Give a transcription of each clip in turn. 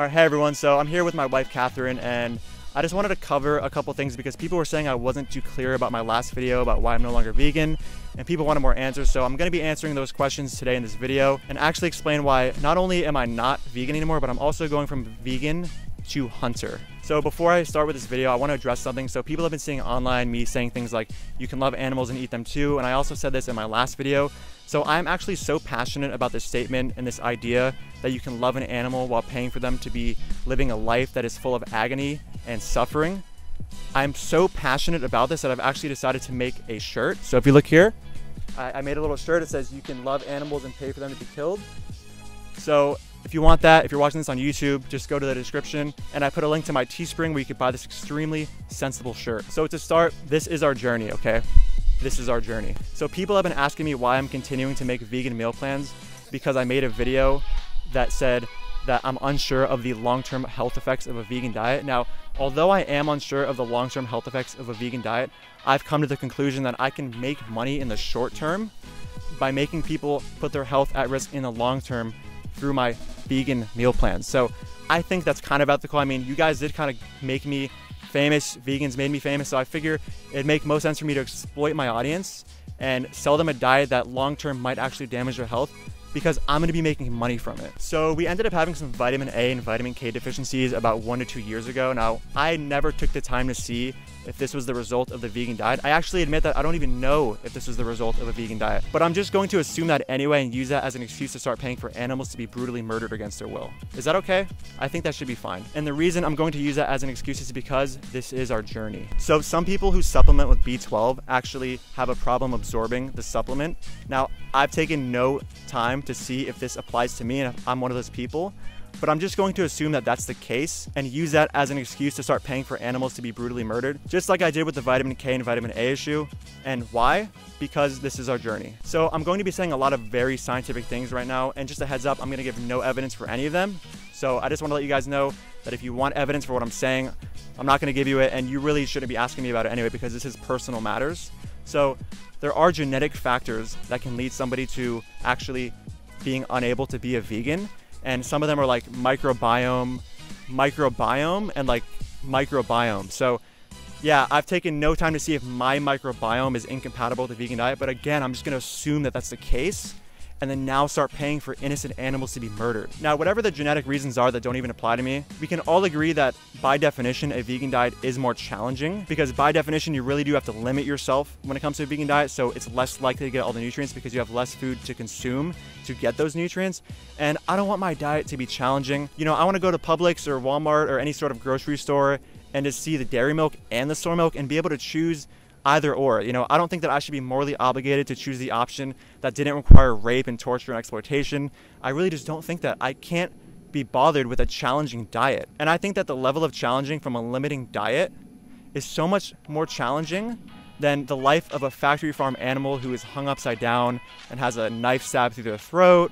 All right, hey everyone. So I'm here with my wife, Catherine, and I just wanted to cover a couple things because people were saying I wasn't too clear about my last video about why I'm no longer vegan, and people wanted more answers. So I'm going to be answering those questions today in this video and actually explain why not only am I not vegan anymore, but I'm also going from vegan to hunter. So before I start with this video, I want to address something. So people have been seeing online me saying things like, you can love animals and eat them too. And I also said this in my last video. So I'm actually so passionate about this statement and this idea that you can love an animal while paying for them to be living a life that is full of agony and suffering. I'm so passionate about this that I've actually decided to make a shirt. So if you look here, I made a little shirt. It says, you can love animals and pay for them to be killed. So if you want that, if you're watching this on YouTube, just go to the description and I put a link to my Teespring where you could buy this extremely sensible shirt. So to start, this is our journey, okay? This is our journey. So people have been asking me why I'm continuing to make vegan meal plans because I made a video that said that I'm unsure of the long-term health effects of a vegan diet. Now, although I am unsure of the long-term health effects of a vegan diet, I've come to the conclusion that I can make money in the short term by making people put their health at risk in the long term through my vegan meal plans. So I think that's kind of ethical. I mean, you guys did kind of make me famous. Vegans made me famous. So I figure it'd make most sense for me to exploit my audience and sell them a diet that long-term might actually damage their health because I'm gonna be making money from it. So we ended up having some vitamin A and vitamin K deficiencies about 1 to 2 years ago. Now, I never took the time to see if this was the result of the vegan diet. I actually admit that I don't even know if this was the result of a vegan diet, but I'm just going to assume that anyway and use that as an excuse to start paying for animals to be brutally murdered against their will. Is that okay? I think that should be fine. And the reason I'm going to use that as an excuse is because this is our journey. So some people who supplement with B12 actually have a problem absorbing the supplement. Now, I've taken no time to see if this applies to me and if I'm one of those people, but I'm just going to assume that that's the case and use that as an excuse to start paying for animals to be brutally murdered, just like I did with the vitamin K and vitamin A issue. And why? Because this is our journey. So I'm going to be saying a lot of very scientific things right now, and just a heads up, I'm gonna give no evidence for any of them. So I just wanna let you guys know that if you want evidence for what I'm saying, I'm not gonna give you it, and you really shouldn't be asking me about it anyway because this is personal matters. So there are genetic factors that can lead somebody to actually being unable to be a vegan. And some of them are like microbiome, and like microbiome. So yeah, I've taken no time to see if my microbiome is incompatible with the vegan diet. But again, I'm just gonna assume that that's the case and then now start paying for innocent animals to be murdered. Now, whatever the genetic reasons are that don't even apply to me, we can all agree that by definition, a vegan diet is more challenging because by definition, you really do have to limit yourself when it comes to a vegan diet. So it's less likely to get all the nutrients because you have less food to consume to get those nutrients. And I don't want my diet to be challenging. You know, I wanna go to Publix or Walmart or any sort of grocery store and just see the dairy milk and the soy milk and be able to choose either or. You know, I don't think that I should be morally obligated to choose the option that didn't require rape and torture and exploitation. I really just don't think that. I can't be bothered with a challenging diet. And I think that the level of challenging from a limiting diet is so much more challenging than the life of a factory farm animal who is hung upside down and has a knife stabbed through their throat,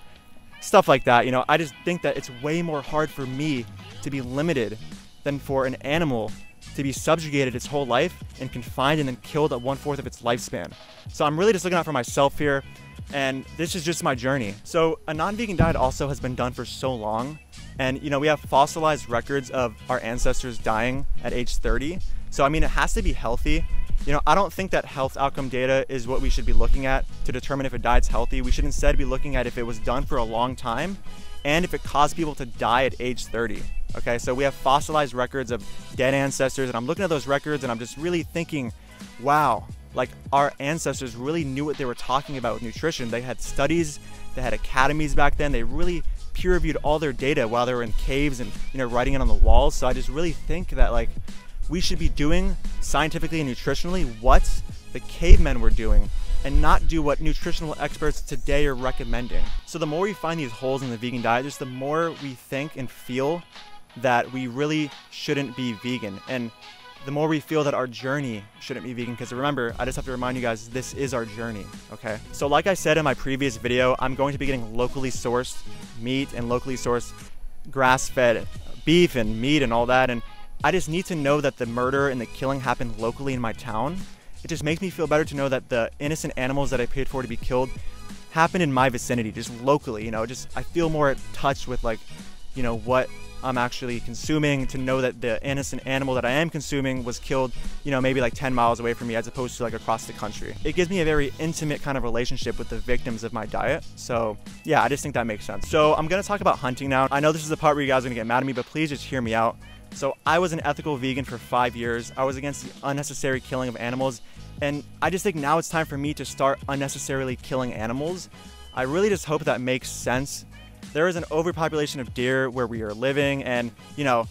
stuff like that. You know, I just think that it's way more hard for me to be limited than for an animal to be subjugated its whole life and confined and then killed at 1/4 of its lifespan. So I'm really just looking out for myself here, and this is just my journey. So a non-vegan diet also has been done for so long, and you know, we have fossilized records of our ancestors dying at age 30. So I mean, it has to be healthy. You know, I don't think that health outcome data is what we should be looking at to determine if a diet's healthy. We should instead be looking at if it was done for a long time and if it caused people to die at age 30. Okay, so we have fossilized records of dead ancestors, and I'm looking at those records and I'm just really thinking, wow, like our ancestors really knew what they were talking about with nutrition. They had studies, they had academies back then, they really peer-reviewed all their data while they were in caves and, you know, writing it on the walls. So I just really think that like we should be doing scientifically and nutritionally what the cavemen were doing and not do what nutritional experts today are recommending. So the more we find these holes in the vegan diet, just the more we think and feel that we really shouldn't be vegan, and the more we feel that our journey shouldn't be vegan. Because remember, I just have to remind you guys, this is our journey, okay? So like I said in my previous video, I'm going to be getting locally sourced meat and locally sourced grass-fed beef and meat and all that, and I just need to know that the murder and the killing happened locally in my town. It just makes me feel better to know that the innocent animals that I paid for to be killed happened in my vicinity, just locally, you know, just I feel more in touch with, like, you know, what I'm actually consuming, to know that the innocent animal that I am consuming was killed, you know, maybe like 10 miles away from me as opposed to like across the country. It gives me a very intimate kind of relationship with the victims of my diet. So yeah, I just think that makes sense. So I'm gonna talk about hunting now. I know this is the part where you guys are gonna get mad at me, but please just hear me out. So I was an ethical vegan for 5 years. I was against the unnecessary killing of animals. And I just think now it's time for me to start unnecessarily killing animals. I really just hope that makes sense. There is an overpopulation of deer where we are living, and you know,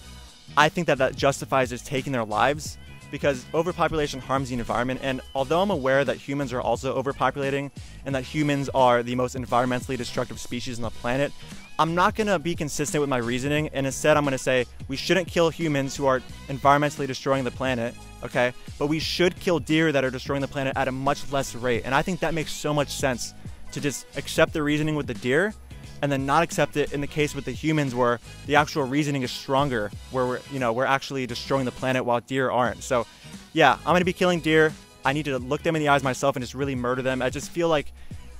I think that justifies just taking their lives, because overpopulation harms the environment. And although I'm aware that humans are also overpopulating and that humans are the most environmentally destructive species on the planet, I'm not gonna be consistent with my reasoning, and instead I'm gonna say we shouldn't kill humans who are environmentally destroying the planet, okay? But we should kill deer that are destroying the planet at a much less rate. And I think that makes so much sense, to just accept the reasoning with the deer and then not accept it in the case with the humans, where the actual reasoning is stronger, where we're actually destroying the planet while deer aren't. So yeah, I'm gonna be killing deer. I need to look them in the eyes myself and just really murder them. I just feel like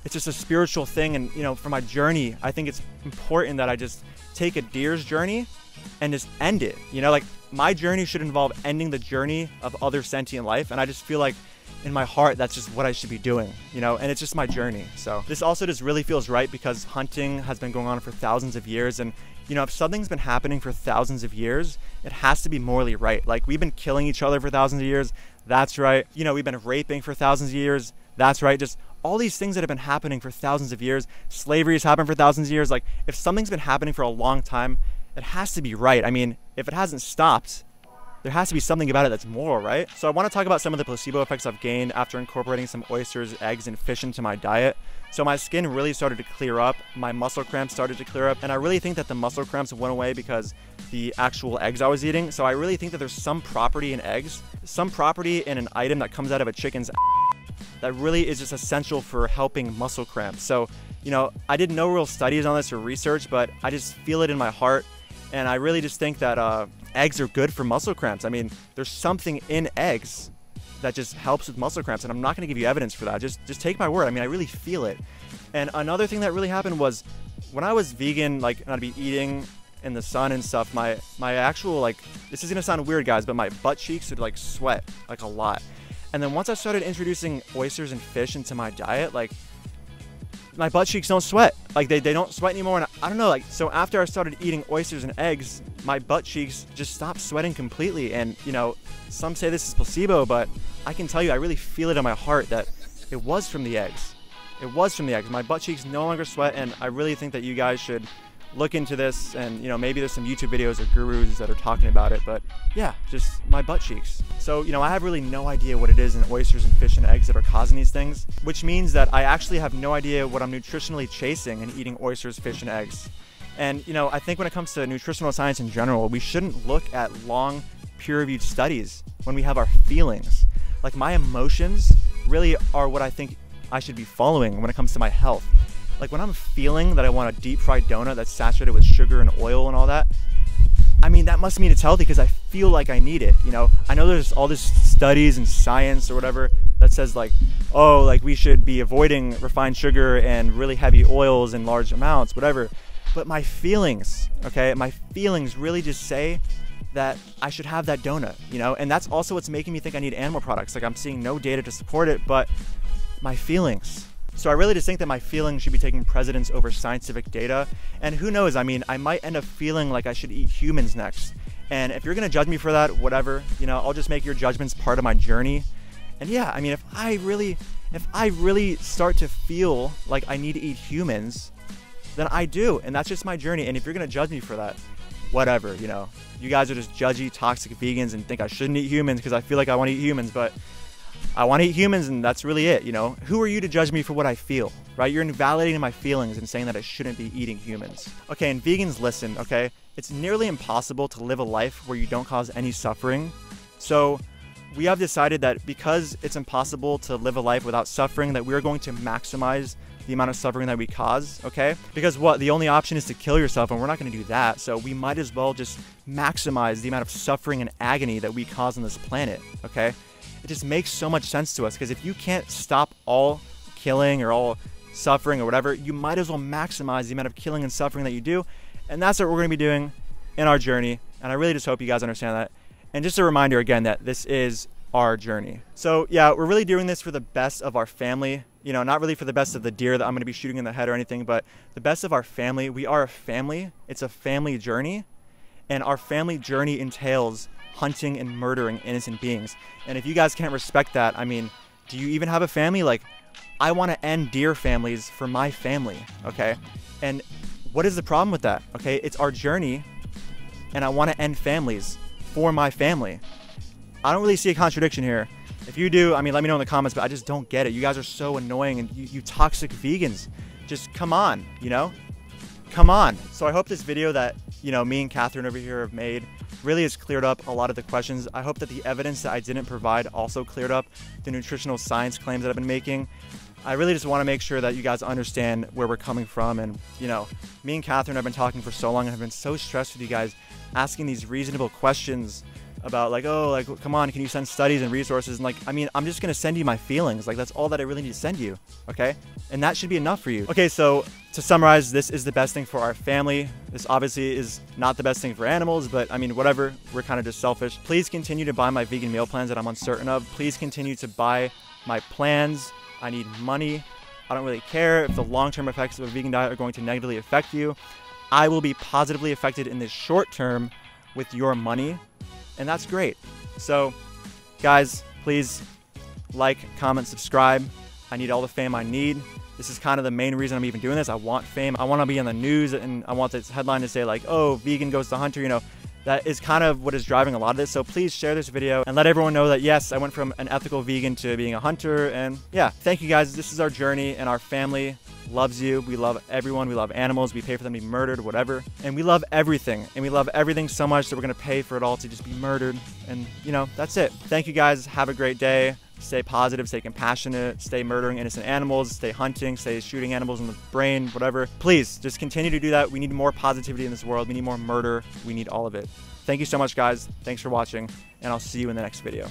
it's just a spiritual thing, and you know, for my journey, I think it's important that I just take a deer's journey and just end it. You know, like my journey should involve ending the journey of other sentient life, and I just feel like in my heart that's just what I should be doing, you know, and it's just my journey. So this also just really feels right, because hunting has been going on for thousands of years, and you know, if something's been happening for thousands of years, it has to be morally right. Like, we've been killing each other for thousands of years, that's right. You know, we've been raping for thousands of years, that's right. Just all these things that have been happening for thousands of years. Slavery has happened for thousands of years. Like, if something's been happening for a long time, it has to be right. I mean, if it hasn't stopped, there has to be something about it that's moral, right? So I want to talk about some of the placebo effects I've gained after incorporating some oysters, eggs, and fish into my diet. So my skin really started to clear up, my muscle cramps started to clear up, and I really think that the muscle cramps went away because the actual eggs I was eating. So I really think that there's some property in eggs, some property in an item that comes out of a chicken's that really is just essential for helping muscle cramps. So, you know, I did no real studies on this or research, but I just feel it in my heart. And I really just think that eggs are good for muscle cramps. I mean, there's something in eggs that just helps with muscle cramps, and I'm not gonna give you evidence for that. Just take my word. I mean, I really feel it. And another thing that really happened was when I was vegan, like, and I'd be eating in the sun and stuff, my actual, like, this is gonna sound weird, guys, but my butt cheeks would like sweat like a lot. And then once I started introducing oysters and fish into my diet, like, my butt cheeks don't sweat. Like, they don't sweat anymore. And I don't know, like, so after I started eating oysters and eggs, my butt cheeks just stopped sweating completely. And, you know, some say this is placebo, but I can tell you, I really feel it in my heart that it was from the eggs. It was from the eggs. My butt cheeks no longer sweat, and I really think that you guys should look into this. And, you know, maybe there's some YouTube videos or gurus that are talking about it, but yeah, just my butt cheeks. So, you know, I have really no idea what it is in oysters and fish and eggs that are causing these things, which means that I actually have no idea what I'm nutritionally chasing in eating oysters, fish, and eggs. And, you know, I think when it comes to nutritional science in general, we shouldn't look at long peer-reviewed studies when we have our feelings. Like, my emotions really are what I think I should be following when it comes to my health. Like, when I'm feeling that I want a deep fried donut that's saturated with sugar and oil and all that, I mean, that must mean it's healthy because I feel like I need it, you know? I know there's all this studies and science or whatever that says, like, oh, like, we should be avoiding refined sugar and really heavy oils in large amounts, whatever. But my feelings, okay, my feelings really just say that I should have that donut, you know? And that's also what's making me think I need animal products. Like, I'm seeing no data to support it, but my feelings. So I really just think that my feelings should be taking precedence over scientific data. And who knows, I mean, I might end up feeling like I should eat humans next. And if you're gonna judge me for that, whatever, you know, I'll just make your judgments part of my journey. And yeah, I mean, if I really start to feel like I need to eat humans, then I do, and that's just my journey. And if you're gonna judge me for that, whatever, you know. You guys are just judgy, toxic vegans and think I shouldn't eat humans because I feel like I wanna eat humans, but I want to eat humans, and that's really it, you know? Who are you to judge me for what I feel, right? You're invalidating my feelings and saying that I shouldn't be eating humans. Okay, and vegans, listen, okay? It's nearly impossible to live a life where you don't cause any suffering. So we have decided that because it's impossible to live a life without suffering, that we're going to maximize the amount of suffering that we cause, okay? Because what? The only option is to kill yourself, and we're not going to do that. So we might as well just maximize the amount of suffering and agony that we cause on this planet, okay? It just makes so much sense to us, because if you can't stop all killing or all suffering or whatever, you might as well maximize the amount of killing and suffering that you do. And that's what we're going to be doing in our journey, and I really just hope you guys understand that. And just a reminder again that this is our journey. So yeah, we're really doing this for the best of our family. You know, not really for the best of the deer that I'm going to be shooting in the head or anything, but the best of our family. We are a family. It's a family journey, and our family journey entails hunting and murdering innocent beings. And if you guys can't respect that, I mean, do you even have a family? Like, I want to end deer families for my family, okay? And what is the problem with that? Okay, it's our journey, and I want to end families for my family. I don't really see a contradiction here. If you do, I mean, let me know in the comments, but I just don't get it. You guys are so annoying, and you toxic vegans. Just come on, you know? Come on. So I hope this video that, you know, me and Catherine over here have made really has cleared up a lot of the questions. I hope that the evidence that I didn't provide also cleared up the nutritional science claims that I've been making. I really just want to make sure that you guys understand where we're coming from. And, you know, me and Catherine have been talking for so long, and have been so stressed with you guys asking these reasonable questions about, like, oh, like, come on, can you send studies and resources? And, like, I mean, I'm just going to send you my feelings. Like, that's all that I really need to send you, okay? And that should be enough for you. Okay, so to summarize, this is the best thing for our family. This obviously is not the best thing for animals, but I mean, whatever, we're kind of just selfish. Please continue to buy my vegan meal plans that I'm uncertain of. Please continue to buy my plans. I need money. I don't really care if the long-term effects of a vegan diet are going to negatively affect you. I will be positively affected in the short term with your money, and that's great. So, guys, please like, comment, subscribe. I need all the fame I need. This is kind of the main reason I'm even doing this. I want fame. I want to be in the news, and I want this headline to say, like, oh, vegan goes to hunter, you know. That is kind of what is driving a lot of this. So please share this video and let everyone know that, yes, I went from an ethical vegan to being a hunter. And yeah, thank you guys. This is our journey, and our family loves you. We love everyone. We love animals. We pay for them to be murdered, whatever. And we love everything. And we love everything so much that we're going to pay for it all to just be murdered. And, you know, that's it. Thank you guys. Have a great day. Stay positive, stay compassionate, stay murdering innocent animals, stay hunting, stay shooting animals in the brain, whatever. Please, just continue to do that. We need more positivity in this world. We need more murder. We need all of it. Thank you so much, guys. Thanks for watching, and I'll see you in the next video.